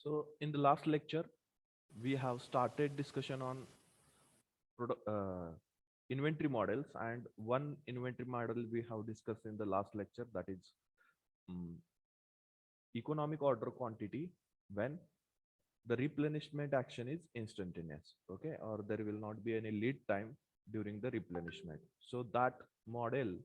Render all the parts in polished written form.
So in the last lecture, we have started discussion on inventory models, and one inventory model we have discussed in the last lecture, that is um, economic order quantity when the replenishment action is instantaneous, okay, or there will not be any lead time during the replenishment. So that model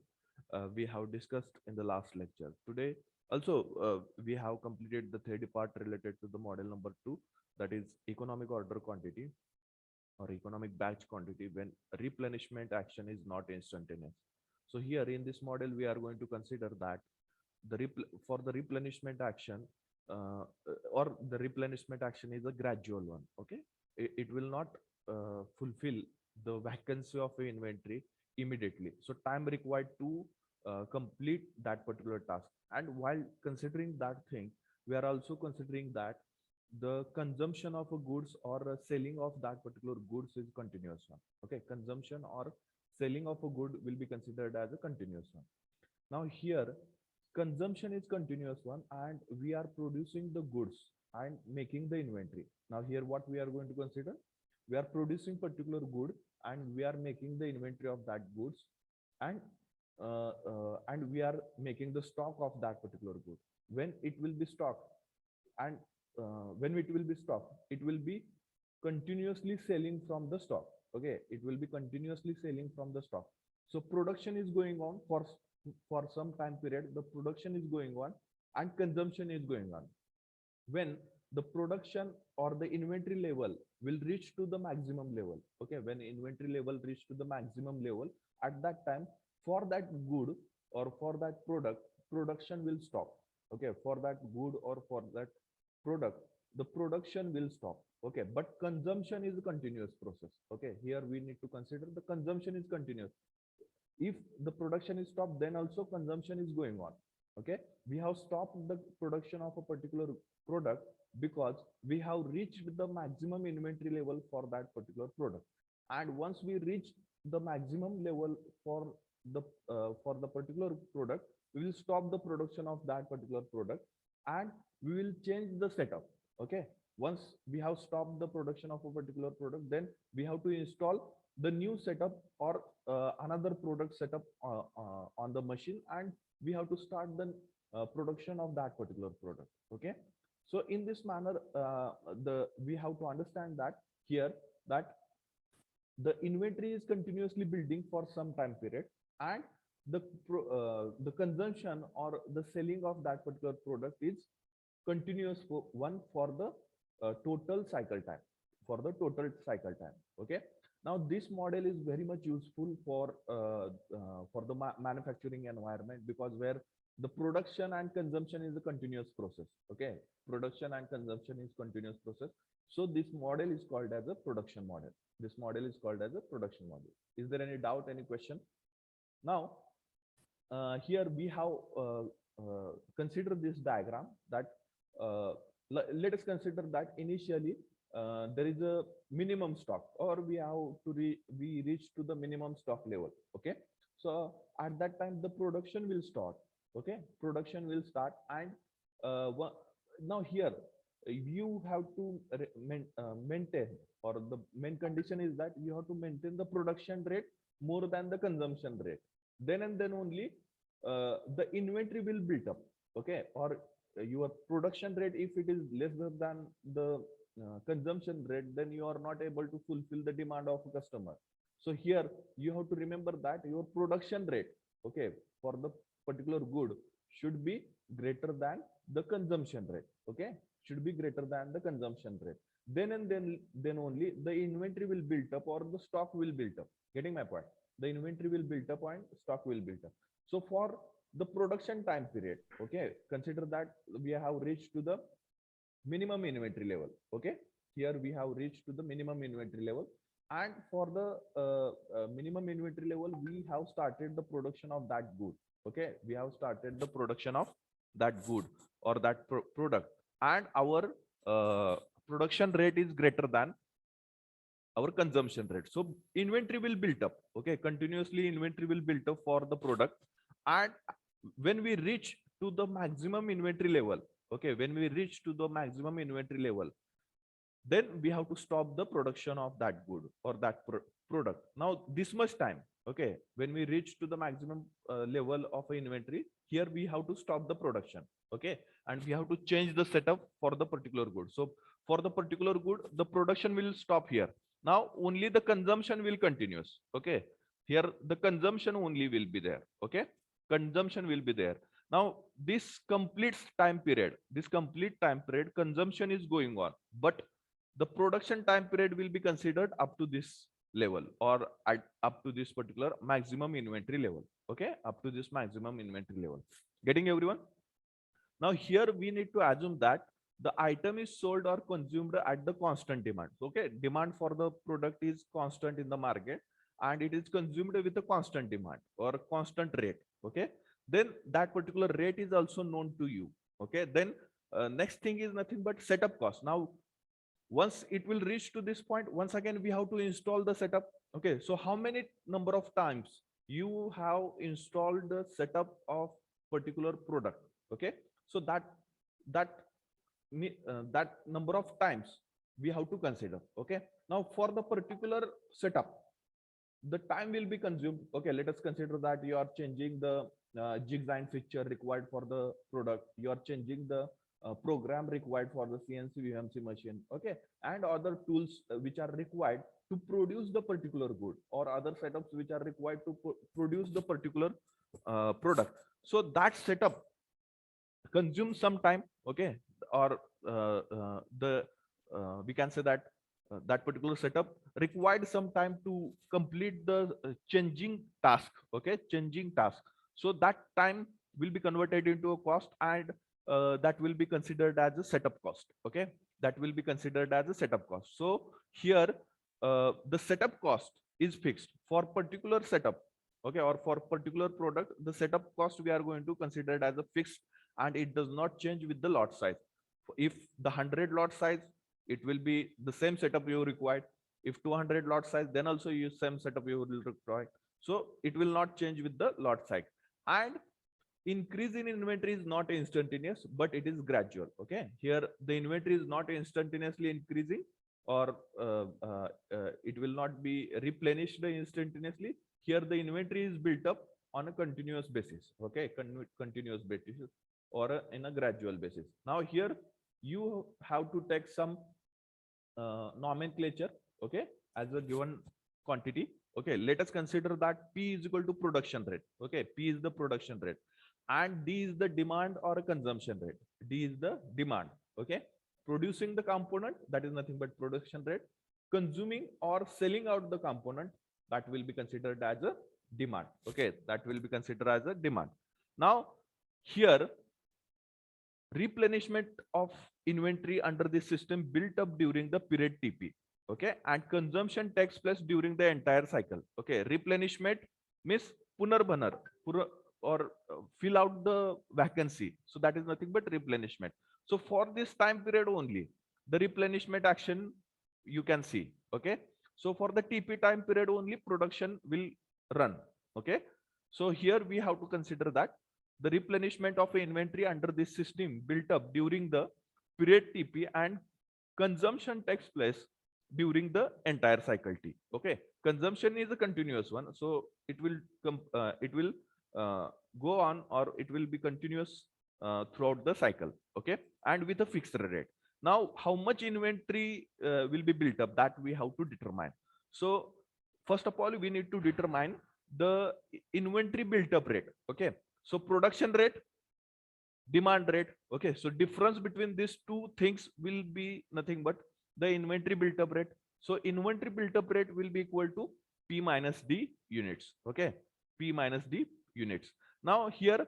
we have discussed in the last lecture. Today also we have completed the third part related to the model number 2, that is economic order quantity or economic batch quantity when replenishment action is not instantaneous. So here in this model we are going to consider that for the replenishment action, or the replenishment action is a gradual one, okay. It will not fulfill the vacancy of a inventory immediately, so time required to complete that particular task. And while considering that thing, we are also considering that the consumption of a goods or a selling of that particular goods is continuous one, okay. Consumption or selling of a good will be considered as a continuous one. Now here consumption is continuous one, and we are producing the goods and making the inventory. Now here what we are going to consider, we are producing particular good and we are making the inventory of that goods, and and we are making the stock of that particular good. When it will be stocked, and when it will be stocked, it will be continuously selling from the stock, okay. It will be continuously selling from the stock. So production is going on for some time period, the production is going on and consumption is going on. When the production or the inventory level will reach to the maximum level, okay, when inventory level reach to the maximum level, at that time, for that good or for that product, production will stop, okay. For that good or for that product, the production will stop, okay, but consumption is a continuous process, okay. Here we need to consider the consumption is continuous. If the production is stopped, then also consumption is going on, okay. We have stopped the production of a particular product because we have reached the maximum inventory level for that particular product. And once we reach the maximum level for the particular product, we will stop the production of that particular product and we will change the setup, okay. Once we have stopped the production of a particular product, then we have to install the new setup or another product setup on the machine, and we have to start the production of that particular product, okay. So in this manner, the we have to understand that here, that the inventory is continuously building for some time period, and the consumption or the selling of that particular product is continuous for one for the total cycle time, okay. Now this model is very much useful for the manufacturing environment, because where the production and consumption is a continuous process, okay. Production and consumption is continuous process. So this model is called as a production model. This model is called as a production model. Is there any doubt, any question? Now here we have considered this diagram that let us consider that initially there is a minimum stock, or we have to we reach to the minimum stock level, okay. So at that time the production will start, okay. Production will start, and now here you have to maintain, or the main condition is that you have to maintain the production rate more than the consumption rate. Then and then only the inventory will build up, okay. Or your production rate, if it is lesser than the consumption rate, then you are not able to fulfill the demand of a customer. So here you have to remember that your production rate, okay, for the particular good should be greater than the consumption rate, okay. Should be greater than the consumption rate. Then and then only the inventory will build up, or the stock will build up. Getting my point? The inventory will build up and stock will build up. So for the production time period, okay, consider that we have reached to the minimum inventory level, okay. Here we have reached to the minimum inventory level, and for the minimum inventory level, we have started the production of that good, okay. We have started the production of that good or that product, and our production rate is greater than our consumption rate. So inventory will build up, okay. Continuously inventory will build up for the product, and when we reach to the maximum inventory level, Okay, when we reach to the maximum inventory level, then we have to stop the production of that good or that product. Now this much time, okay, when we reach to the maximum level of a inventory, here we have to stop the production. Okay, and we have to change the setup for the particular good. So for the particular good, the production will stop here. Now only the consumption will continuous. Okay, here the consumption only will be there. Okay, consumption will be there. Now this complete time period consumption is going on, but the production time period will be considered up to this level, or up to this particular maximum inventory level. Okay, up to this maximum inventory level. Getting everyone? Now here we need to assume that the item is sold or consumed at the constant demand. Okay, demand for the product is constant in the market, and it is consumed with a constant demand or a constant rate. Okay, then that particular rate is also known to you. Okay, then next thing is nothing but setup cost. Now once it will reach to this point, once again we have to install the setup. Okay, so how many number of times you have installed the setup of particular product? Okay, so that that number of times we have to consider. Okay, now for the particular setup, the time will be consumed. Okay, let us consider that you are changing the design feature required for the product, you are changing the program required for the CNC VMC machine. Okay, and other tools which are required to produce the particular good, or other setups which are required to produce the particular product. So that setup consumes some time. Okay, or the we can say that that particular setup required some time to complete the changing task. Okay, changing task. So that time will be converted into a cost, and that will be considered as a setup cost. Okay, that will be considered as a setup cost. So here the setup cost is fixed for particular setup. Okay, or for particular product, the setup cost we are going to consider it as a fixed, and it does not change with the lot size. If the 100 lot size, it will be the same setup you required. If 200 lot size, then also use same setup you will require. So it will not change with the lot size. And increase in inventory is not instantaneous, but it is gradual. Okay, here the inventory is not instantaneously increasing, or it will not be replenished instantaneously. Here the inventory is built up on a continuous basis. Okay, continuous basis, or in a gradual basis. Now here you have to take some nomenclature. Okay, as a given quantity. Okay, let us consider that P is equal to production rate. Okay, P is the production rate, and D is the demand or a consumption rate. D is the demand. Okay, producing the component, that is nothing but production rate. Consuming or selling out the component, that will be considered as a demand. Okay, that will be considered as a demand. Now here replenishment of inventory under this system built up during the period TP. Okay, and consumption takes place during the entire cycle. Okay, replenishment means punarbhanar, or fill out the vacancy. So that is nothing but replenishment. So for this time period only, the replenishment action you can see. Okay, so for the TP time period only, production will run. Okay, so here we have to consider that the replenishment of inventory under this system built up during the period TP, and consumption takes place during the entire cycle T. Okay, consumption is a continuous one, so it will go on, or it will be continuous throughout the cycle. Okay, and with a fixed rate. Now how much inventory will be built up, that we have to determine. So first of all, we need to determine the inventory built up rate. Okay, so production rate, demand rate. Okay, so difference between these two things will be nothing but the inventory built up rate. So inventory built up rate will be equal to P minus D units. Okay, P minus D units. Now here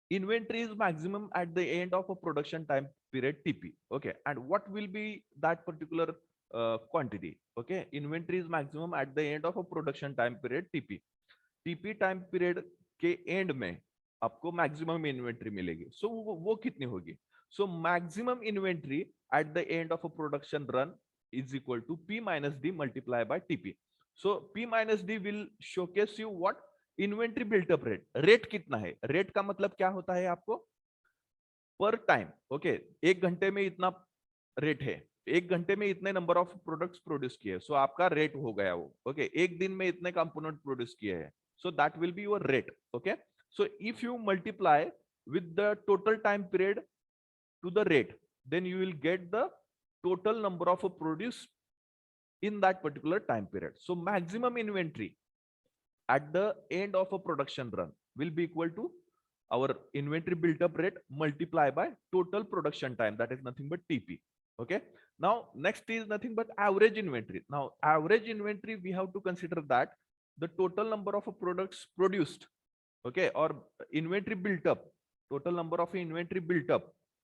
inventory is maximum at the end of a production time period TP. Okay, and what will be that particular quantity? Okay, inventory is maximum at the end of a production time period TP. TP time period के end में आपको maximum inventory मिलेगी. So वो कितनी होगी? So maximum inventory at the end of a production run is equal to P minus D multiplied by TP. So P minus D will showcase you what inventory built up rate. Rate कितना है? Rate का मतलब क्या होता है आपको? पर time, okay, 1 घंटे में इतना रेट है, 1 घंटे में इतने नंबर ऑफ प्रोडक्ट्स प्रोड्यूस किए, सो आपका रेट हो गया वो, ओके, 1 दिन में इतने कंपोनेंट प्रोड्यूस किए हैं, सो that will be your rate, okay. So if you multiply with the total time period to the rate, then you will get the total number of produce in that particular time period. So maximum inventory at the end of a production run will be equal to our inventory built up rate multiplied by total production time, that is nothing but TP. Okay, now next is nothing but average inventory. Now average inventory, we have to consider that the total number of products produced, okay, or inventory built up, total number of inventory built up,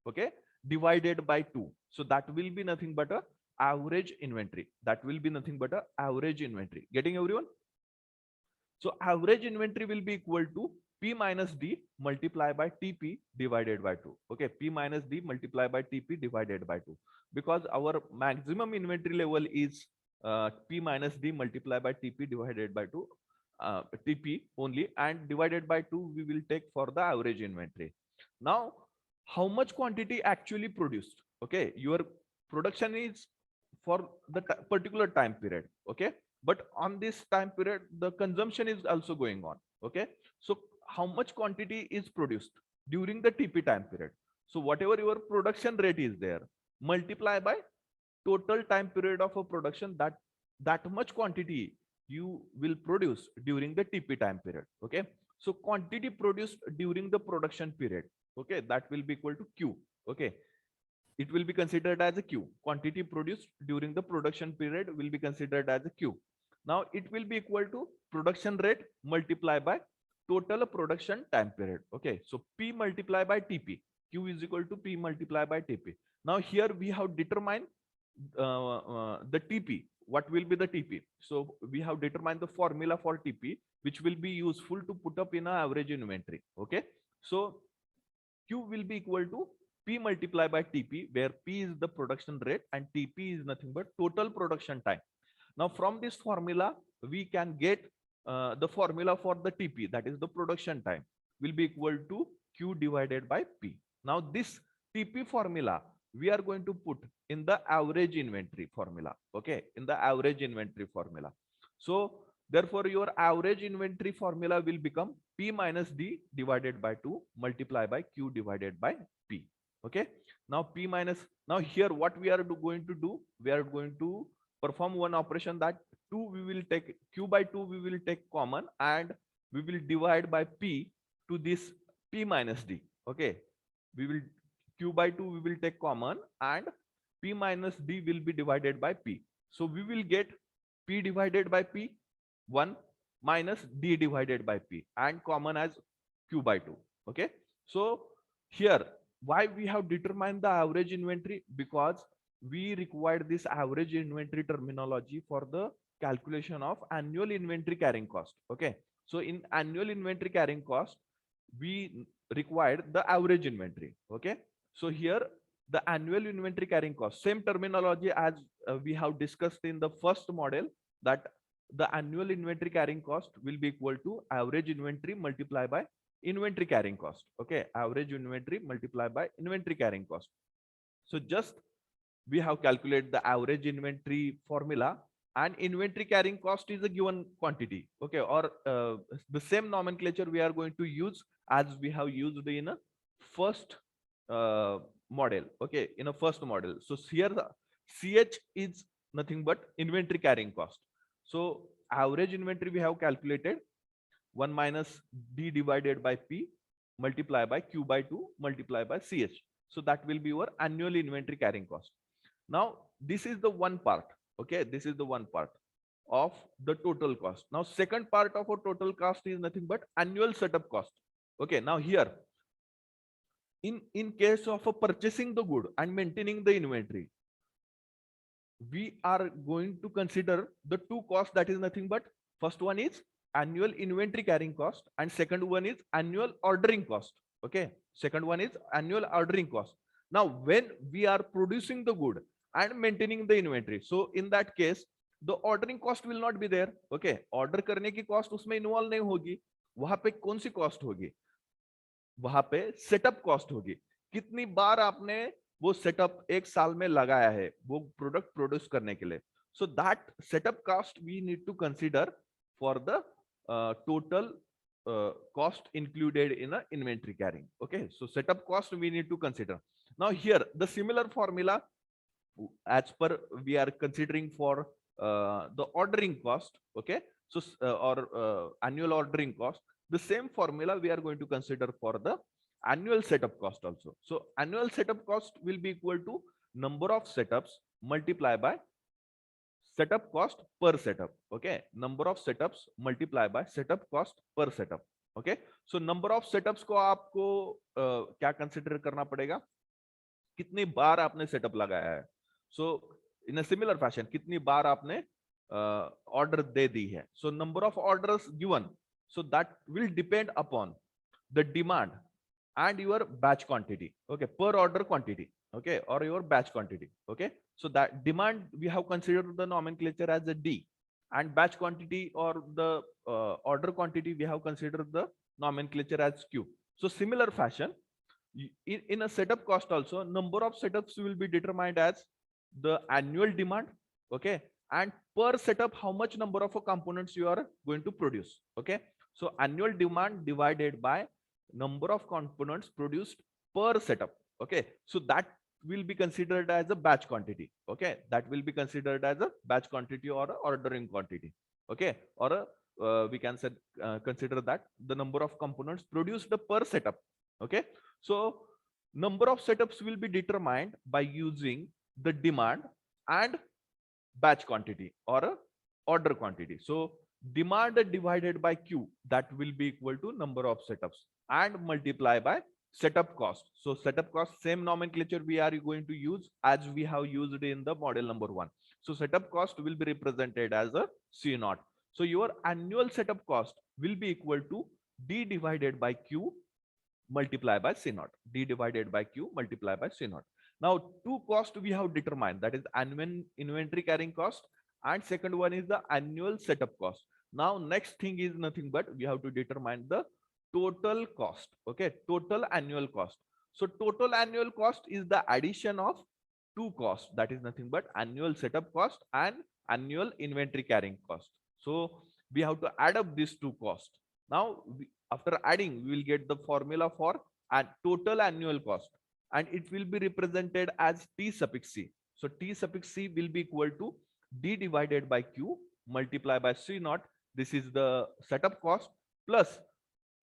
okay, divided by 2. So that will be nothing but a average inventory, that will be nothing but a average inventory. Getting everyone? So average inventory will be equal to P minus D multiplied by TP divided by 2. Okay, P minus D multiplied by TP divided by 2. Because our maximum inventory level is P minus D multiplied by TP divided by 2. TP only, and divided by 2 we will take for the average inventory. Now, how much quantity actually produced? Okay, your production is for the particular time period. Okay, but on this time period the consumption is also going on. Okay, so how much quantity is produced during the TP time period? So whatever your production rate is there, multiply by total time period of a production, that much quantity you will produce during the TP time period. Okay, so quantity produced during the production period, okay, that will be equal to Q. Okay, it will be considered as a Q. Quantity produced during the production period will be considered as a Q. Now it will be equal to production rate multiplied by total production time period. Okay, so P multiplied by TP. Q is equal to P multiplied by TP. Now here we have determined the TP. What will be the TP? So we have determined the formula for TP, which will be useful to put up in an average inventory. Okay, so Q will be equal to P multiplied by TP, where P is the production rate and TP is nothing but total production time. Now from this formula, we can get the formula for the TP, that is the production time, will be equal to Q divided by P. Now this TP formula, we are going to put in the average inventory formula. Okay, in the average inventory formula. So therefore your average inventory formula will become P minus D divided by 2 multiplied by Q divided by P. Okay, now P minus, now here what we are going to do, we are going to perform one operation, that 2 we will take, Q by 2 we will take common, and we will divide by P to this P minus D. Okay, we will Q by 2 we will take common, and P minus D will be divided by P. So we will get P divided by P 1 minus D divided by P, and common as Q by 2. Okay, so here why we have determined the average inventory? Because we required this average inventory terminology for the calculation of annual inventory carrying cost. Okay, so in annual inventory carrying cost we required the average inventory. Okay, so here the annual inventory carrying cost, same terminology as we have discussed in the first model, that the annual inventory carrying cost will be equal to average inventory multiplied by inventory carrying cost. Okay, average inventory multiplied by inventory carrying cost. So just we have calculated the average inventory formula, and inventory carrying cost is a given quantity. Okay, or the same nomenclature we are going to use as we have used in a first model. Okay, in a first model. So here the CH is nothing but inventory carrying cost. So average inventory we have calculated 1 minus D divided by P multiplied by Q by 2 multiplied by CH. So that will be your annual inventory carrying cost. Now this is the one part. Okay, this is the one part of the total cost. Now second part of a total cost is nothing but annual setup cost. Okay, now here in case of purchasing the good and maintaining the inventory, we are going to consider the two costs, that is nothing but first one is annual inventory carrying cost, and second one is annual ordering cost. Okay, second one is annual ordering cost. Now when we are producing the good and maintaining the inventory, so in that case the ordering cost will not be there. Okay, order करने की cost उसमें involve नहीं होगी, वहां पे कौन सी cost होगी, वहां पे सेटअप कॉस्ट होगी. कितनी बार आपने वो सेटअप एक साल में लगाया है वो प्रोडक्ट प्रोड्यूस करने के लिए. So that setup cost we need to consider for the total cost included in a inventory carrying. Okay, so setup cost we need to consider. Now here the similar formula as per we are considering for the ordering cost. Okay, so or annual ordering cost, the same formula we are going to consider for the annual setup cost also. So annual setup cost will be equal to number of setups multiplied by setup cost per setup. Okay, number of setups multiply by setup cost per setup. Okay, so number of setups को आपको क्या consider करना पड़ेगा, कितनी बार आपने setup लगाया है. सो इन a similar fashion कितनी बार आपने ऑर्डर दे दी है. So number of orders given, so that will depend upon the demand and your batch quantity. Okay, per order quantity. Okay, or your batch quantity. Okay, so that demand we have considered the nomenclature as a D, and batch quantity or the order quantity we have considered the nomenclature as Q. So similar fashion, in a setup cost also, number of setups will be determined as the annual demand. Okay, and per setup how much number of components you are going to produce. Okay, so annual demand divided by number of components produced per setup. Okay, so that will be considered as a batch quantity. Okay, that will be considered as a batch quantity or a ordering quantity. Okay, or a we can say, consider that the number of components produced per setup. Okay, so number of setups will be determined by using the demand and batch quantity or a order quantity. So demand divided by Q, that will be equal to number of setups and multiply by setup cost. So setup cost, same nomenclature we are going to use as we have used in the model number 1. So setup cost will be represented as a C naught. So your annual setup cost will be equal to D divided by Q multiply by C naught. D divided by Q multiply by C naught. Now two costs we have determined, that is annual inventory carrying cost, and second one is the annual setup cost. Now next thing is nothing but we have to determine the total cost. Okay, total annual cost. So total annual cost is the addition of two costs, that is nothing but annual setup cost and annual inventory carrying cost. So we have to add up these two costs. Now after adding we will get the formula for a total annual cost, and it will be represented as T suffix C. So T suffix C will be equal to D divided by Q multiply by C naught. This is the setup cost, plus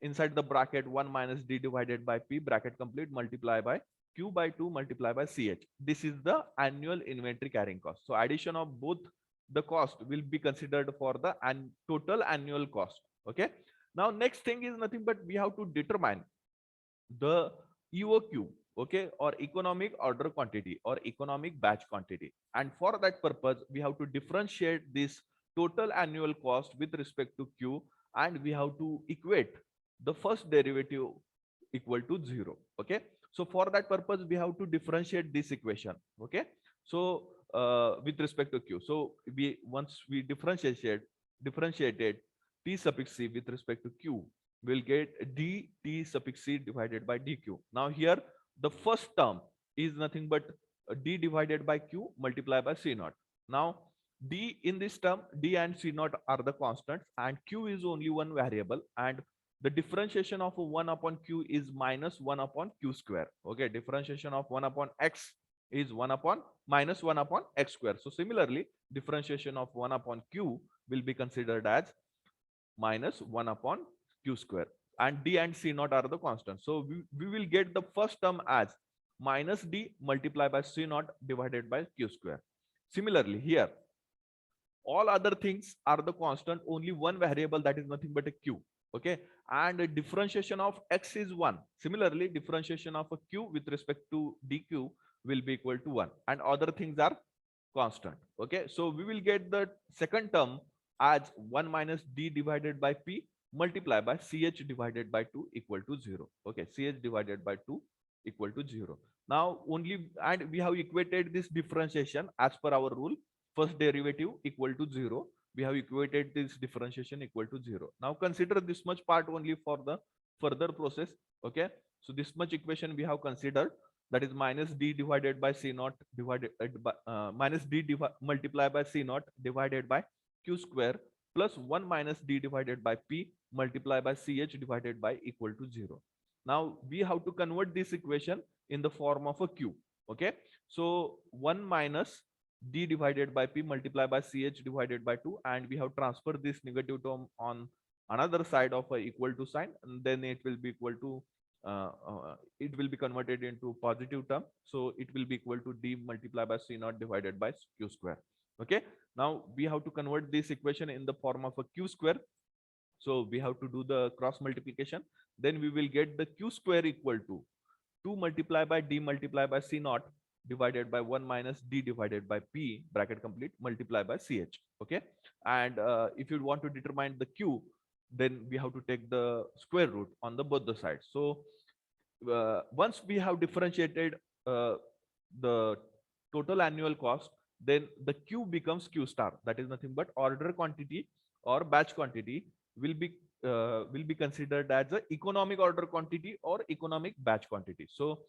inside the bracket 1 minus D divided by P bracket complete multiply by Q by 2 multiply by CH. This is the annual inventory carrying cost. So addition of both the cost will be considered for the total annual cost. Okay, now next thing is nothing but we have to determine the EOQ. Okay, or economic order quantity or economic batch quantity, and for that purpose we have to differentiate this total annual cost with respect to Q, and we have to equate the first derivative equal to 0. Okay, so for that purpose we have to differentiate this equation. Okay, so with respect to Q, so we once we differentiated T suffix C with respect to Q, we'll get D T suffix C divided by DQ. Now here the first term is nothing but D divided by Q multiplied by C naught. Now D in this term, D and C naught are the constants and Q is only one variable, and the differentiation of 1 upon Q is minus 1 upon Q square. Okay, differentiation of 1 upon X is 1 upon minus 1 upon X square. So similarly, differentiation of 1 upon Q will be considered as minus 1 upon Q square, and D and C naught are the constants. So we will get the first term as minus D multiplied by C naught divided by Q square. Similarly here, all other things are the constant, only one variable, that is nothing but a Q. Okay, and the differentiation of X is 1. Similarly, differentiation of a Q with respect to DQ will be equal to 1, and other things are constant. Okay, so we will get the second term as 1 minus D divided by P multiplied by CH divided by 2 equal to 0. Okay, CH divided by 2 equal to 0. Now only, and we have equated this differentiation as per our rule, first derivative equal to 0. We have equated this differentiation equal to 0. Now consider this much part only for the further process. Okay, so this much equation we have considered, that is minus d divided by c naught divided by minus d multiplied by c naught divided by q square plus 1 minus d divided by p multiplied by ch divided by equal to 0. Now we have to convert this equation in the form of a q. Okay, so 1 minus d divided by p multiplied by ch divided by 2, and we have transferred this negative term on another side of a equal to sign, and then it will be equal to it will be converted into positive term, so it will be equal to d multiplied by c naught divided by q square. Okay, now we have to convert this equation in the form of a q square, so we have to do the cross multiplication. Then we will get the q square equal to 2 multiplied by d multiplied by c naught divided by 1 minus d divided by p bracket complete multiplied by ch. Okay, and if you want to determine the q, then we have to take the square root on the both the sides. So once we have differentiated the total annual cost, then the q becomes q star, that is nothing but order quantity or batch quantity will be considered as a economic order quantity or economic batch quantity. So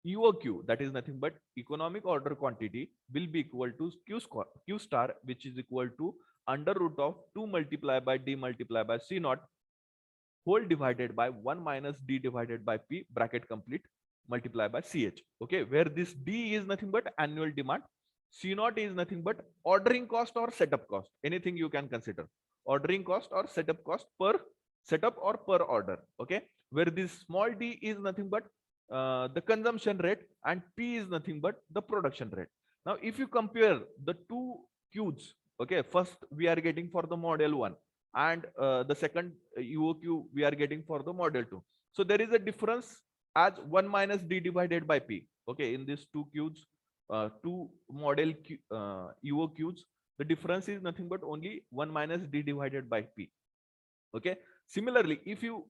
EOQ, that is nothing but economic order quantity, will be equal to q star, which is equal to under root of 2 multiplied by d multiplied by c naught whole divided by 1 minus d divided by p bracket complete multiplied by ch. Okay, where this d is nothing but annual demand, c naught is nothing but ordering cost or setup cost, anything you can consider, ordering cost or setup cost per setup or per order. Okay, where this small d is nothing but the consumption rate, and p is nothing but the production rate. Now if you compare the two q's, okay, first we are getting for the model 1, and the second EOQ we are getting for the model 2. So there is a difference as 1 minus d divided by p. Okay, in these two q's, two model EOQs, the difference is nothing but only 1 minus d divided by p. Okay, similarly, if you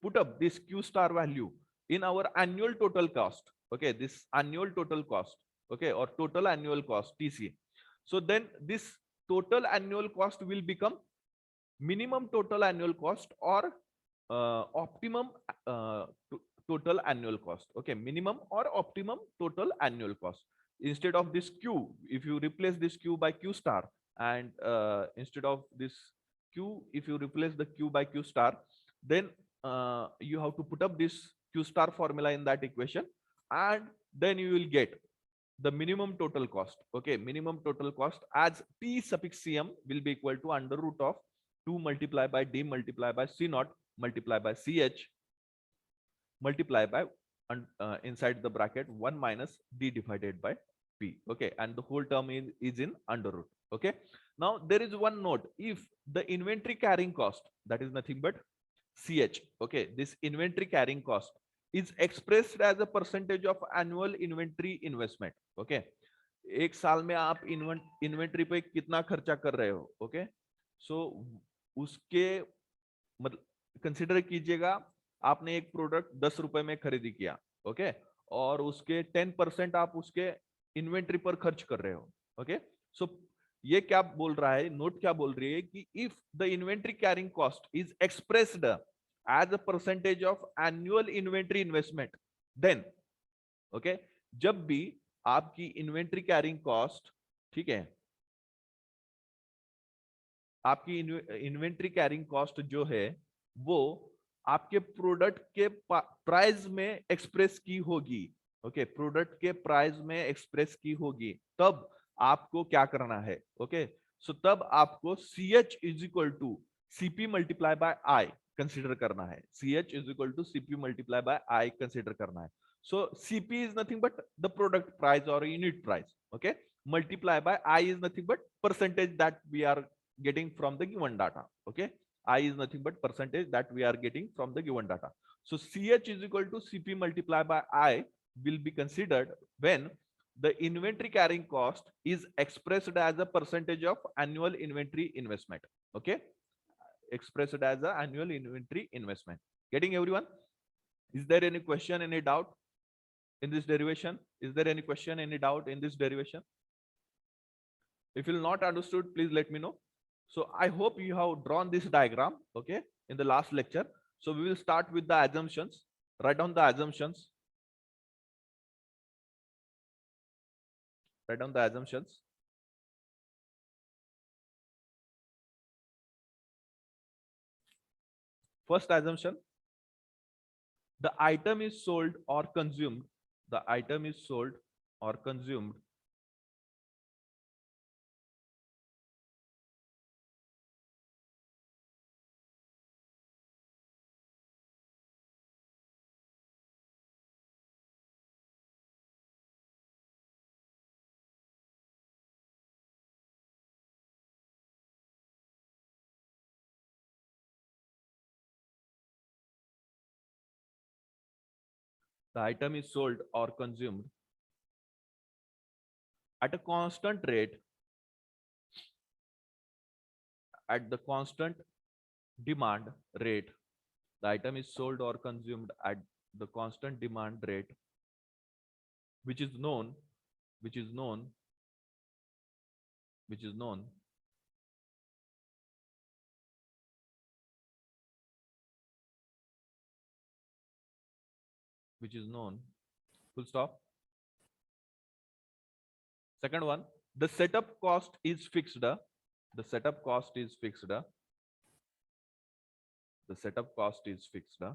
put up this q star value in our annual total cost, okay, this annual total cost, okay, or total annual cost TC, so then this total annual cost will become minimum total annual cost or optimum total annual cost. Okay, minimum or optimum total annual cost. Instead of this q, if you replace this q by q star, and instead of this q, if you replace the q by q star, then you have to put up this q star formula in that equation, and then you will get the minimum total cost. Okay, minimum total cost as T suffix Cm will be equal to under root of 2 multiplied by d multiplied by c naught multiplied by ch multiplied by inside the bracket 1 minus d divided by p. Okay, and the whole term is in under root. Okay, now there is one note: if the inventory carrying cost, that is nothing but ch, okay, this inventory carrying cost is expressed as a percentage of annual inventory investment. Okay, एक साल में आप inventory पे कितना खर्चा कर रहे हो. ओके, सो उसके मतलब कंसिडर कीजिएगा, आपने एक प्रोडक्ट 10 रुपए में खरीदी किया. ओके, और उसके 10% आप उसके इन्वेंट्री पर खर्च कर रहे हो. ओके, सो ये क्या बोल रहा है, नोट क्या बोल रही है कि if the inventory carrying cost is expressed as a percentage of annual inventory investment, then okay, जब भी आपकी इन्वेंट्री कैरिंग कॉस्ट, ठीक है, आपकी इन्वेंट्री कैरिंग कॉस्ट जो है वो आपके प्रोडक्ट के प्राइस में एक्सप्रेस की होगी. ओके, प्रोडक्ट के प्राइस में एक्सप्रेस की होगी, तब आपको क्या करना है. ओके, सो तब आपको CH is equal to CP multiply by I consider करना है. CH is equal to CP multiply by I consider करना है. So CP is nothing but the product price or unit price. Okay, multiply by I is nothing but percentage that we are getting from the given data. Okay, I is nothing but percentage that we are getting from the given data. So CH is equal to CP multiplied by I will be considered when the inventory carrying cost is expressed as a percentage of annual inventory investment. Okay, expressed as a annual inventory investment. Getting everyone? Is there any question, any doubt in this derivation? Is there any question, any doubt in this derivation? If you're not understood, please let me know. So I hope you have drawn this diagram, okay, in the last lecture. So we will start with the assumptions. Write down the assumptions. Write down the assumptions. First assumption, the item is sold or consumed. The item is sold or consumed the item is sold or consumed at a constant rate, at the constant demand rate. The item is sold or consumed at the constant demand rate, which is known, which is known, which is known, which is known. Full stop. Second one, the setup cost is fixed. The setup cost is fixed. The setup cost is fixed. The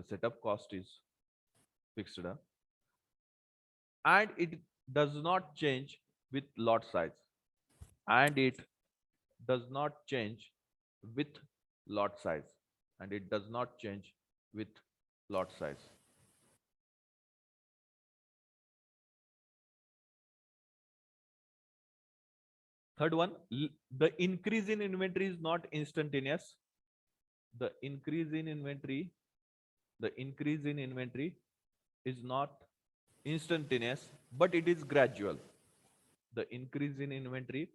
setup cost is fixed. And it does not change with lot size. And it does not change with lot size. And it does not change with lot size. Third one, the increase in inventory is not instantaneous. The increase in inventory, the increase in inventory is not instantaneous, but it is gradual. The increase in inventory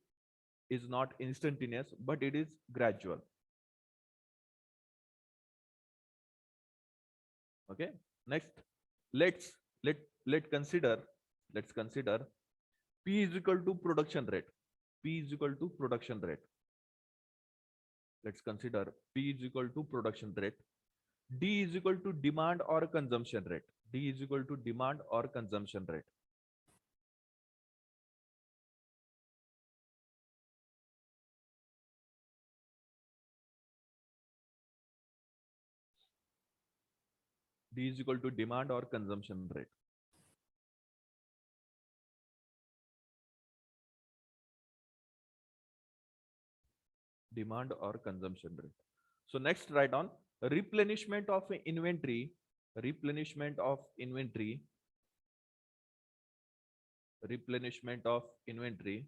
is not instantaneous, but it is gradual. Okay. Next, let's consider, let's consider P is equal to production rate. P is equal to production rate. Let's consider P is equal to production rate. D is equal to demand or consumption rate. D is equal to demand or consumption rate. D is equal to demand or consumption rate. Demand or consumption rate. So next, write on replenishment of inventory, replenishment of inventory, replenishment of inventory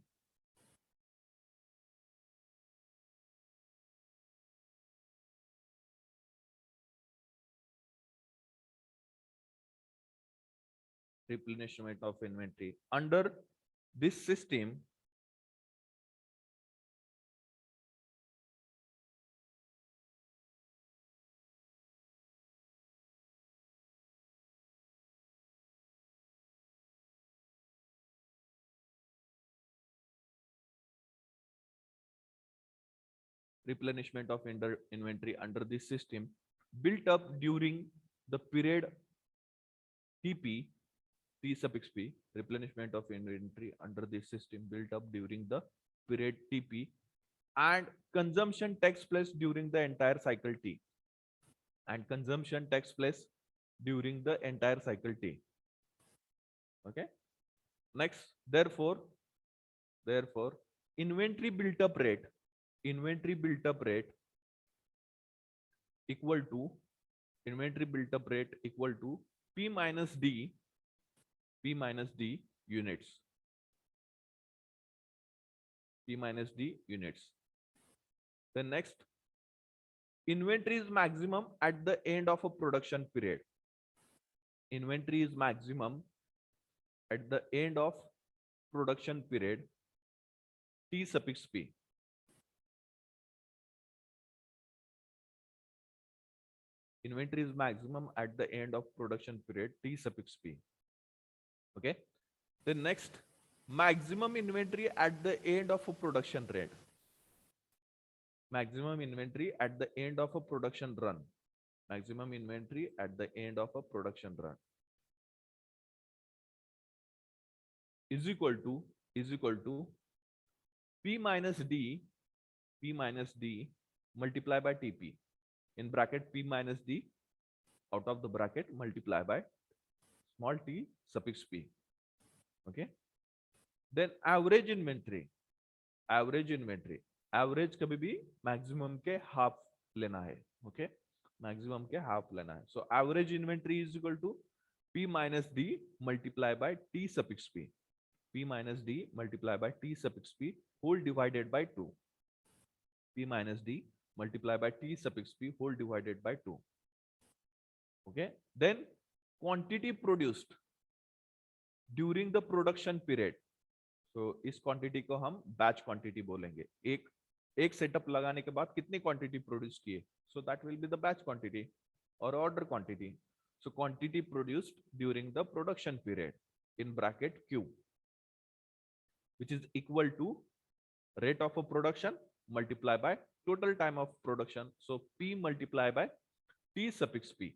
replenishment of inventory under this system replenishment of inventory under this system built up during the period TP, T suffix P, replenishment of inventory under this system built up during the period TP, and consumption takes place during the entire cycle T. And consumption takes place during the entire cycle T. Okay. Next, therefore, inventory built up rate, inventory built up rate equal to inventory built up rate equal to P minus D, P minus D units, P minus D units. Then next, inventory is maximum at the end of a production period. Inventory is maximum at the end of production period T suffix P. Inventory is maximum at the end of production period T suffix P. Okay. Then next, maximum inventory at the end of a production rate. maximum inventory at the end of a production run. Maximum inventory at the end of a production run is equal to P minus D, P minus D multiply by TP, in bracket P minus D out of the bracket multiply by small t suffix P. Okay. Then average inventory, average कभी भी maximum के half लेना है. Okay. Maximum के half लेना है. So average inventory is equal to P minus D multiply by T suffix P. P minus D multiply by T suffix P whole divided by 2. P minus D multiply by T suffix P whole divided by 2. Okay. Then quantity produced during the production period. So इस quantity को हम batch quantity बोलेंगे. एक setup लगाने के बाद कितनी quantity produce किए, so that will be the batch quantity और order quantity. So quantity produced during the production period in bracket Q, which is equal to rate of a production multiply by total time of production. So P multiply by T suffix P,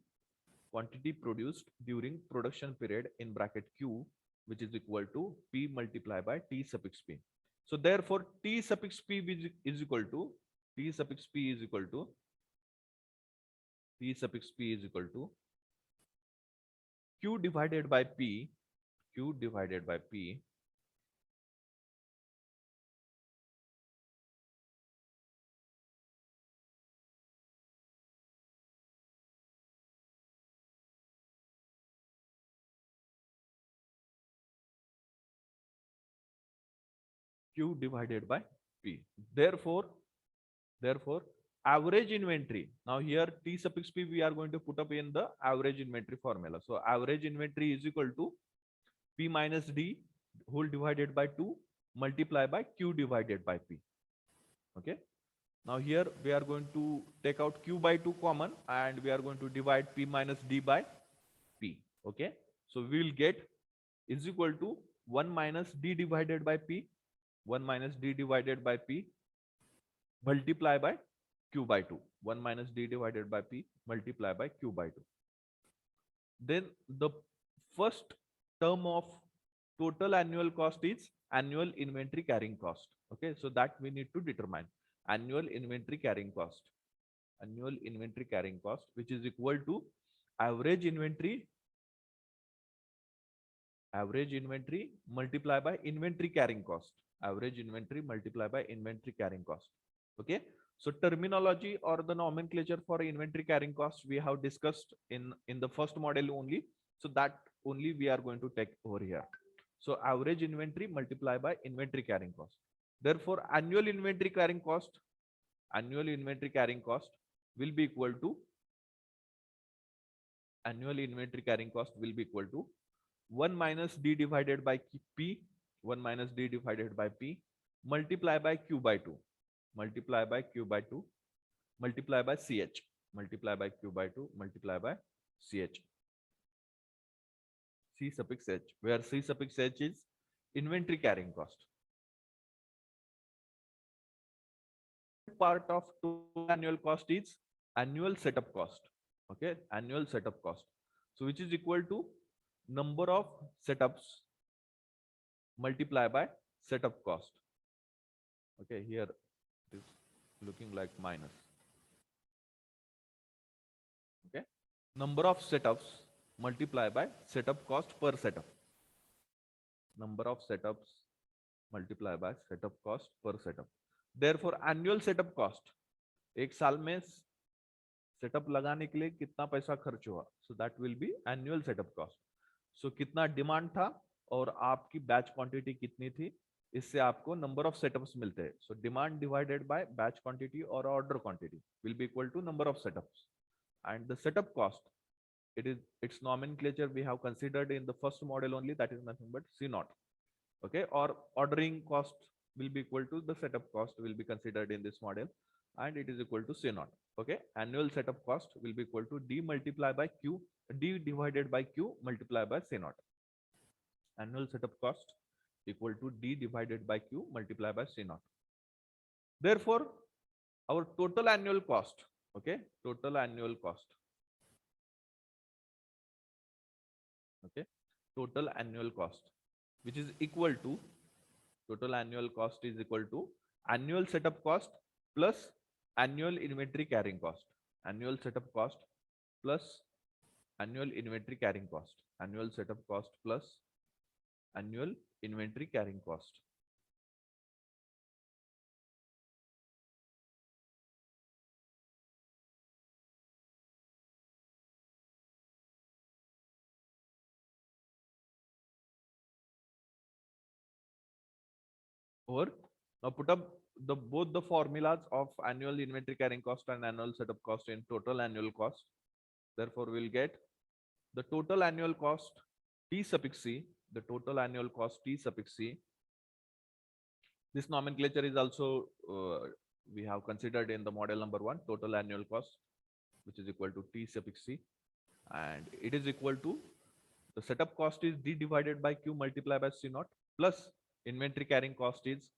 quantity produced during production period in bracket Q, which is equal to P multiply by T suffix P. So therefore T suffix P is equal to T suffix P is equal to T suffix P is equal to Q divided by P, Q divided by P Q divided by P. Therefore, average inventory. Now here T suffix P we are going to put up in the average inventory formula. So average inventory is equal to P minus D whole divided by 2 multiply by Q divided by P. Okay. Now here we are going to take out Q by 2 common and we are going to divide P minus D by P. Okay. So we will get is equal to 1 minus D divided by P, 1 minus D divided by P multiply by Q by 2. 1 minus D divided by P multiply by Q by 2. Then the first term of total annual cost is annual inventory carrying cost. Okay, so that we need to determine annual inventory carrying cost. Annual inventory carrying cost, which is equal to average inventory multiply by inventory carrying cost. Average inventory multiply by inventory carrying cost. Okay. So terminology or the nomenclature for inventory carrying cost we have discussed in the first model only. So that only we are going to take over here. So average inventory multiply by inventory carrying cost. Therefore, annual inventory carrying cost will be equal to 1 minus D divided by P, 1 minus D divided by P multiply by Q by 2, multiply by Q by 2, multiply by CH, multiply by Q by 2, multiply by CH. C suffix H, where C suffix H is inventory carrying cost. Part of total annual cost is annual setup cost. Okay, annual setup cost. So which is equal to number of setups multiply by setup cost. Okay, here it is looking like minus. Okay, number of setups multiply by setup cost per setup. Number of setups multiply by setup cost per setup. Therefore annual setup cost, एक साल में setup लगाने के लिए कितना पैसा खर्च हुआ, so that will be annual setup cost. So कितना डिमांड था और आपकी बैच क्वांटिटी कितनी थी, इससे आपको नंबर ऑफ सेटअप्स मिलते हैं. So demand divided by batch quantity और order quantity will be equal to number of setups. And the setup cost, its nomenclature we have considered in the first model only, that is nothing but C naught. Okay, or ordering cost will be equal to the setup cost will be considered in this model, and it is equal to C naught. Okay, annual setup cost will be equal to D multiplied by Q, D divided by Q multiplied by C naught. Annual setup cost equal to D divided by Q multiplied by C naught. Therefore our total annual cost. Okay, total annual cost. Okay, total annual cost, which is equal to total annual cost is equal to annual setup cost plus annual inventory carrying cost. Annual setup cost plus annual inventory carrying cost. Annual setup cost plus annual inventory carrying cost. Or now put up the both the formulas of annual inventory carrying cost and annual setup cost in total annual cost. Therefore, we'll get the total annual cost T suffix C, the total annual cost T suffix C. This nomenclature is also we have considered in the model number 1, total annual cost, which is equal to T suffix C, and it is equal to the setup cost is D divided by Q multiplied by C naught plus inventory carrying cost is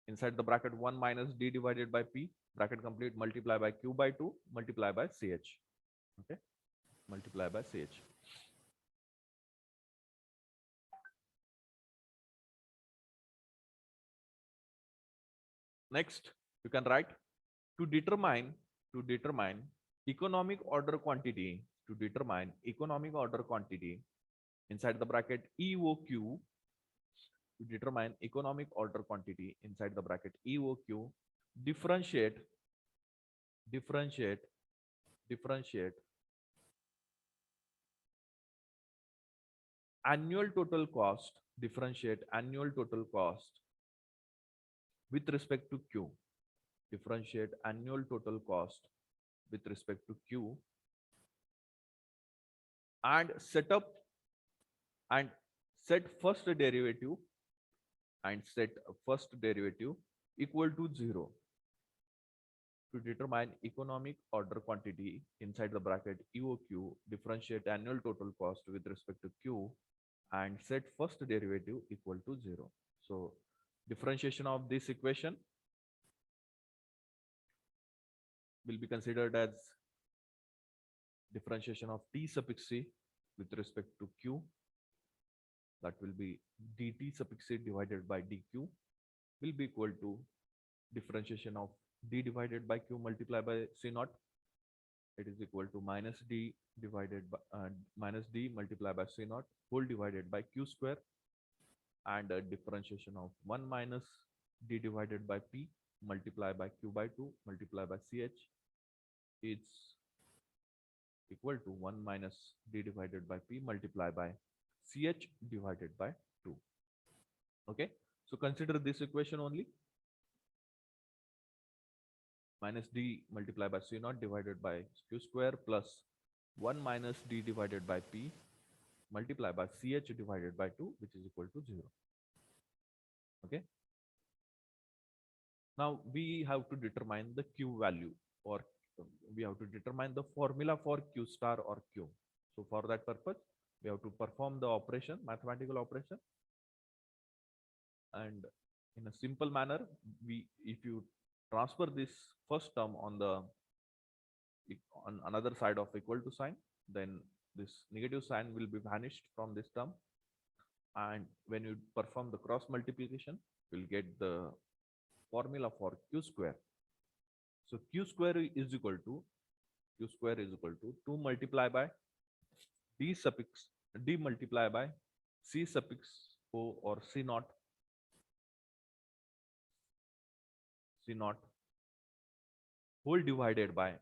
inside the bracket 1 minus D divided by P bracket complete multiply by Q by 2 multiply by CH. Okay, multiply by CH. Next, you can write to determine economic order quantity, to determine economic order quantity inside the bracket EOQ, to determine economic order quantity inside the bracket EOQ, differentiate differentiate differentiate annual total cost, differentiate annual total cost with respect to Q, differentiate annual total cost with respect to Q, and set up and set first derivative equal to 0 to determine economic order quantity inside the bracket EOQ, differentiate annual total cost with respect to Q, and set first derivative equal to 0. So differentiation of this equation will be considered as differentiation of T suffix C with respect to Q. That will be dt suffix C divided by dq will be equal to differentiation of d divided by q multiplied by C naught. It is equal to minus d divided by minus d multiplied by C naught whole divided by q square, and a differentiation of 1 minus d divided by p multiplied by q by 2 multiplied by ch is equal to 1 minus d divided by p multiplied by ch divided by 2. Okay, so consider this equation only. Minus d multiplied by C naught divided by q square plus 1 minus d divided by p multiplied by ch divided by 2, which is equal to 0. Okay, now we have to determine the q value, or we have to determine the formula for q star or q. So for that purpose, we have to perform the operation, mathematical operation, and in a simple manner, if you transfer this first term on another side of equal to sign, then this negative sign will be vanished from this term, and when you perform the cross multiplication, you'll get the formula for q square. So q square is equal to 2 multiplied by d multiplied by c suffix o or c naught whole divided by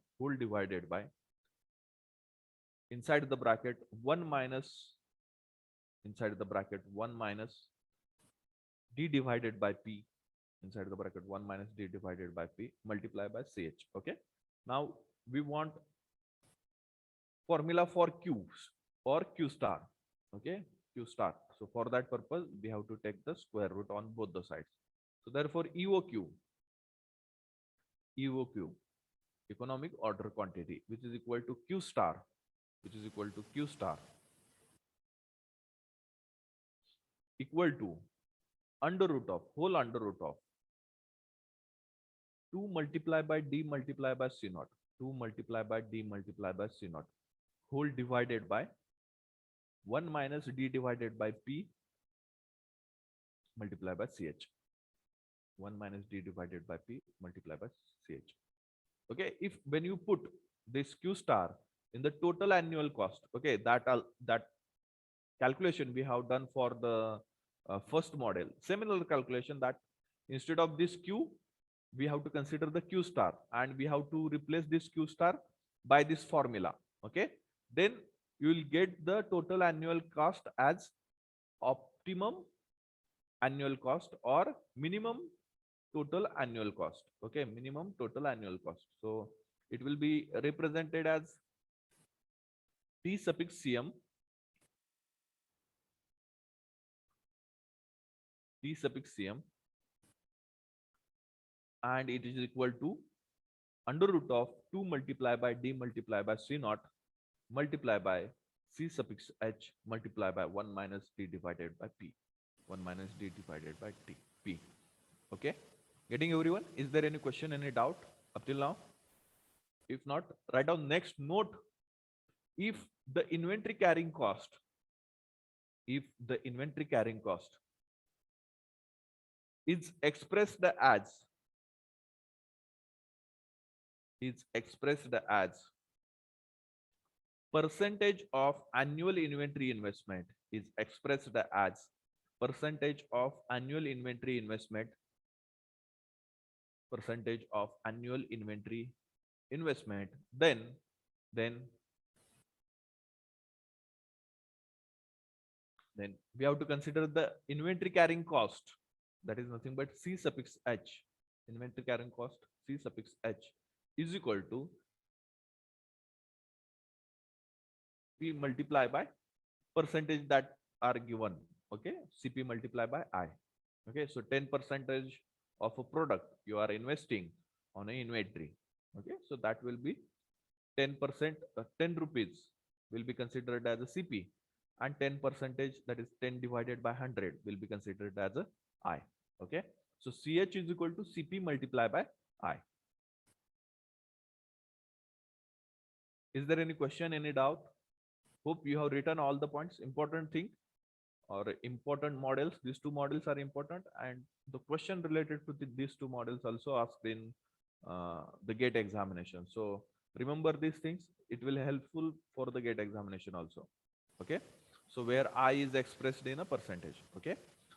inside the bracket 1 minus d divided by p inside the bracket 1 minus d divided by p multiplied by ch. Okay, now we want formula for q or q star. Okay, q star. So for that purpose, we have to take the square root on both the sides. So therefore EOQ economic order quantity, which is equal to q star, equal to whole under root of 2 multiplied by D multiplied by C naught. 2 multiplied by D multiplied by C naught. Whole divided by 1 minus D divided by P multiplied by CH. 1 minus D divided by P multiplied by CH. Okay, if when you put this Q star in the total annual cost, okay, that calculation we have done for the first model, similar calculation, that instead of this Q, we have to consider the Q star, and we have to replace this Q star by this formula. Okay, then you will get the total annual cost as optimum annual cost or minimum total annual cost. Okay, minimum total annual cost. So it will be represented as P suffix Cm, P suffix Cm, and it is equal to under root of 2 multiplied by D multiplied by C naught multiplied by C suffix H multiplied by 1 minus D divided by P. 1 minus D divided by T, P. Okay, getting everyone? Is there any question, any doubt up till now? If not, write down next note. If the inventory carrying cost, if the inventory carrying cost is expressed as percentage of annual inventory investment, is expressed as percentage of annual inventory investment, percentage of annual inventory investment, then we have to consider the inventory carrying cost, that is nothing but C suffix H. Inventory carrying cost C suffix H is equal to P multiply by percentage that are given. Okay, CP multiply by I. Okay, so 10% of a product you are investing on an inventory. Okay, so that will be 10%, 10 rupees will be considered as a CP, and 10%, that is 10 divided by 100, will be considered as a I. Okay, so CH is equal to CP multiply by I. Is there any question, any doubt? Hope you have written all the points. Important thing or important models, these two models are important, and the question related to these two models also asked in the GATE examination. So remember these things, it will helpful for the GATE examination also. Okay, so where I is expressed in a percentage. Okay,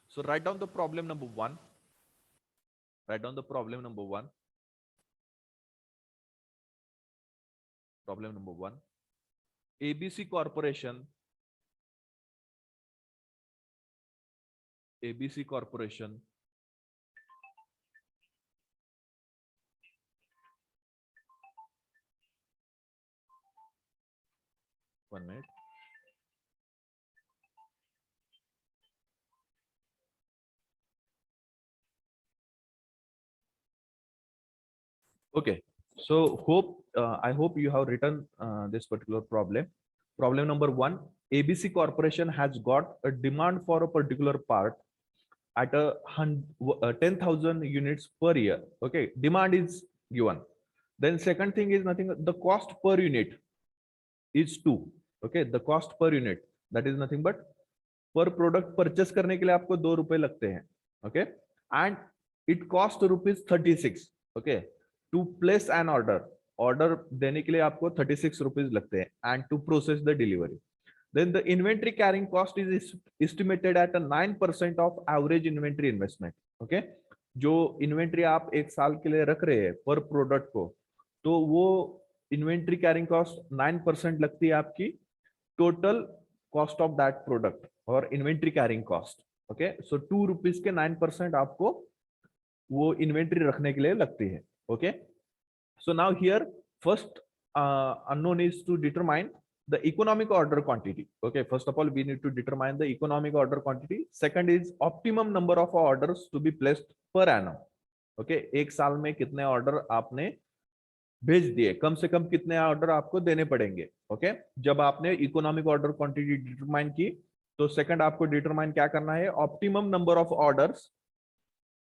so write down the problem number 1. Write down the problem number 1. Problem number 1. ABC Corporation one minute. Okay, so I hope you have written this particular problem. Problem number 1. ABC Corporation has got a demand for a particular part at 10,000 units per year. Okay, demand is given. Then second thing is nothing, the cost per unit is 2. Okay, the cost per unit, that is nothing but per product purchase करने के लिए आपको 2 रुपए लगते हैं. Okay, and it cost ₹36. Okay, to place an order देने के लिए आपको 36 rupees लगते हैं, and to process the delivery. Then the inventory carrying cost is estimated at a 9% of average inventory investment. Okay, जो इन्वेंट्री आप एक साल के लिए रख रहे हैं पर प्रोडक्ट को, तो वो इन्वेंट्री कैरिंग कॉस्ट 9% लगती है आपकी total cost of that product और इन्वेंट्री कैरिंग कॉस्ट. ओके, सो 2 रुपीज के 9% आपको वो इन्वेंट्री रखने के लिए लगती है. Okay, so now here first unknown is to determine the economic order quantity. Okay, first of all we need to determine the economic order quantity. Second is optimum number of orders to be placed per annum. Okay, एक साल में कितने order आपने भेज दिए, कम से कम कितने order आपको देने पड़ेंगे. ओके, जब आपने इकोनॉमिक ऑर्डर क्वांटिटी डिटरमाइन की, तो सेकंड आपको डिटरमाइन क्या करना है, optimum number of orders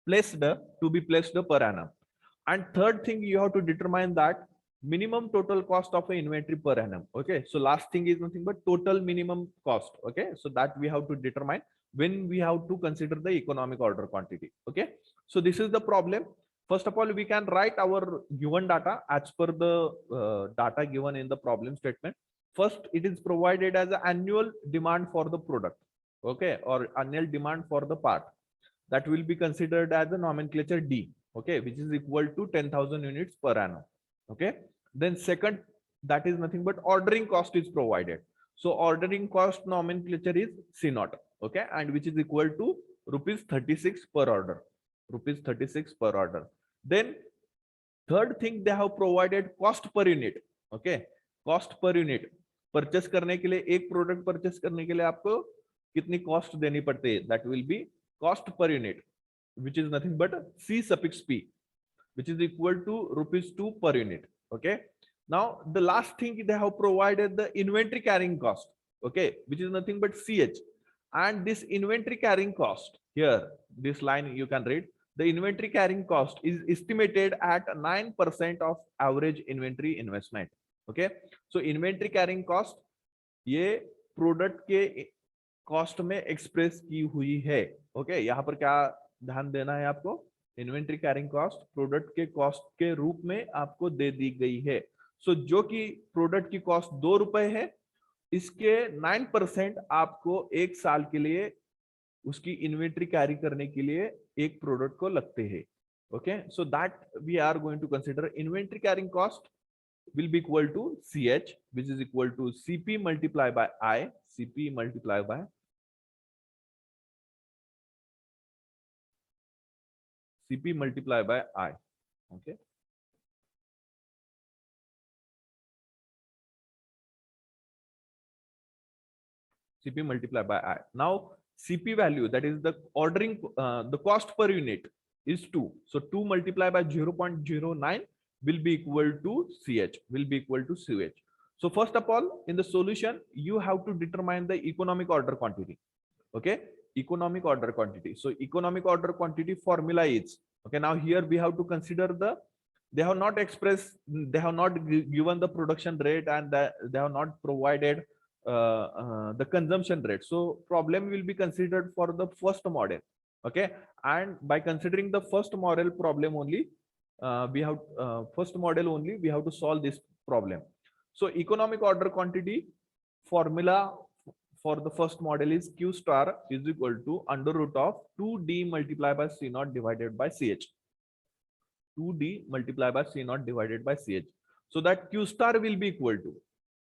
placed to be placed per annum. And third thing, you have to determine that minimum total cost of an inventory per annum. Okay, so last thing is nothing but total minimum cost. Okay, so that we have to determine when we have to consider the economic order quantity. Okay, so this is the problem. First of all, we can write our given data as per the data given in the problem statement. First, it is provided as an annual demand for the product. Okay, or annual demand for the part, that will be considered as the nomenclature D, okay, which is equal to 10,000 units per annum. Okay, then second, that is nothing but ordering cost is provided. So ordering cost nomenclature is C naught, okay, and which is equal to rupees 36 per order, rupees 36 per order. Then third thing, they have provided cost per unit. Okay, cost per unit, purchase करने के लिए, एक product purchase करने के लिए आपको कितनी cost देनी पड़ती है, that will B cost per unit, which is nothing but C suffix P, which is equal to rupees 2 per unit. Okay, now the last thing, they have provided the inventory carrying cost, okay, which is nothing but CH. And this inventory carrying cost here, this line you can read, the inventory carrying cost is estimated at 9% of average inventory investment. Okay, so inventory carrying cost ये product के cost में express की हुई है. Okay, यहाँ पर क्या ध्यान देना है आपको, इन्वेंट्री कैरिंग कॉस्ट प्रोडक्ट के कॉस्ट के रूप में आपको दे दी गई है. सो जो कि प्रोडक्ट की कॉस्ट 2 रुपए है, इसके 9% आपको एक साल के लिए उसकी इन्वेंट्री कैरी करने के लिए एक प्रोडक्ट को लगते हैं. Okay, so that we are going to consider inventory carrying cost will be equal to CH, which is equal to CP multiplied by I, CP multiplied by CP multiplied by I. Okay, CP multiplied by I. Now CP value, that is the ordering, the cost per unit is 2. So 2 multiplied by 0.09 will be equal to CH, will be equal to CH. So first of all, in the solution, you have to determine the economic order quantity. Okay, economic order quantity. So economic order quantity formula is, okay, now here we have to consider the, they have not expressed, they have not given the production rate, and they have not provided the consumption rate. So problem will be considered for the first model. Okay, and by considering the first model problem only, we have first model only, we have to solve this problem. So economic order quantity formula for the first model is Q star is equal to under root of 2D multiplied by C naught divided by CH. 2D multiplied by C naught divided by CH. So that Q star will be equal to,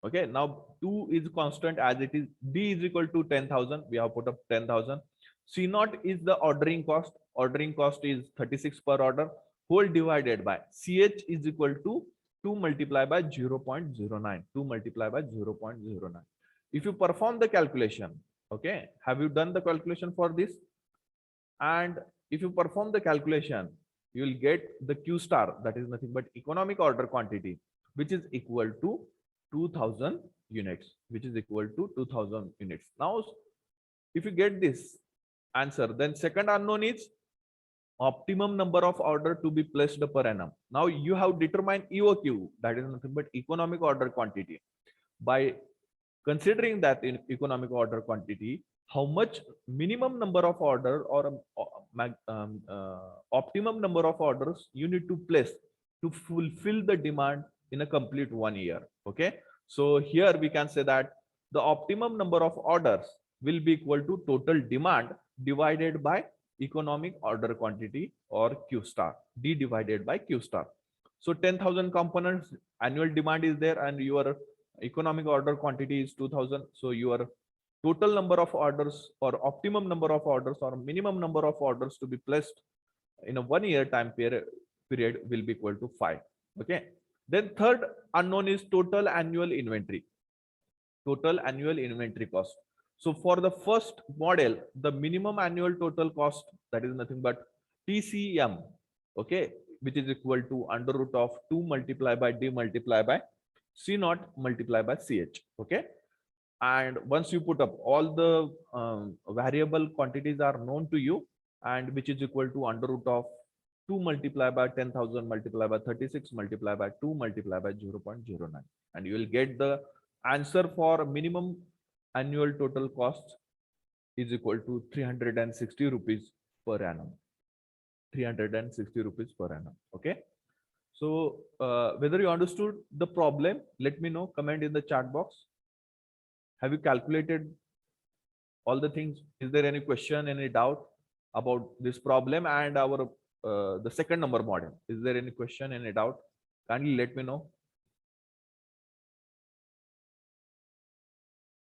okay, now 2 is constant as it is, D is equal to 10,000, we have put up 10,000. C naught is the ordering cost is 36 per order, whole divided by CH is equal to 2 multiplied by 0.09, 2 multiplied by 0.09. If you perform the calculation, okay, have you done the calculation for this? And if you perform the calculation, you will get the Q star, that is nothing but economic order quantity, which is equal to 2000 units, which is equal to 2000 units. Now, if you get this answer, then second unknown is optimum number of order to be placed per annum. Now you have determined EOQ, that is nothing but economic order quantity. By considering that in economic order quantity, how much minimum number of order or optimum number of orders you need to place to fulfill the demand in a complete 1 year. Okay, so here we can say that the optimum number of orders will be equal to total demand divided by economic order quantity, or Q star, D divided by Q star. So 10,000 components annual demand is there, and your economic order quantity is 2000. So your total number of orders, or optimum number of orders, or minimum number of orders to be placed in a 1 year time period will be equal to 5. Okay, then third unknown is total annual inventory, total annual inventory cost. So for the first model, the minimum annual total cost, that is nothing but TCM, okay, which is equal to under root of 2 multiplied by D multiplied by C naught multiplied by CH. Okay, and once you put up all the variable quantities are known to you, and which is equal to under root of 2 multiplied by 10,000 multiplied by 36 multiplied by 2 multiplied by 0.09. And you will get the answer for minimum annual total cost is equal to 360 rupees per annum. 360 rupees per annum. Okay. So whether you understood the problem, let me know, comment in the chat box. Have you calculated all the things? Is there any question, any doubt about this problem and our the second number model? Is there any question, any doubt? Kindly let me know.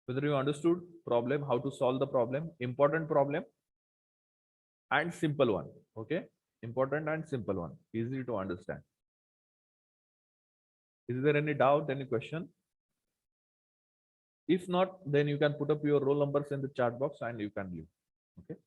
Whether you understood problem, how to solve the problem, important problem and simple one. Okay, important and simple one, easy to understand. Is there any doubt, any question? If not, then you can put up your roll numbers in the chat box and you can leave. Okay.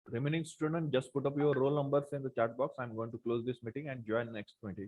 Remaining student, just put up your roll numbers in the chat box. I'm going to close this meeting and join next 20.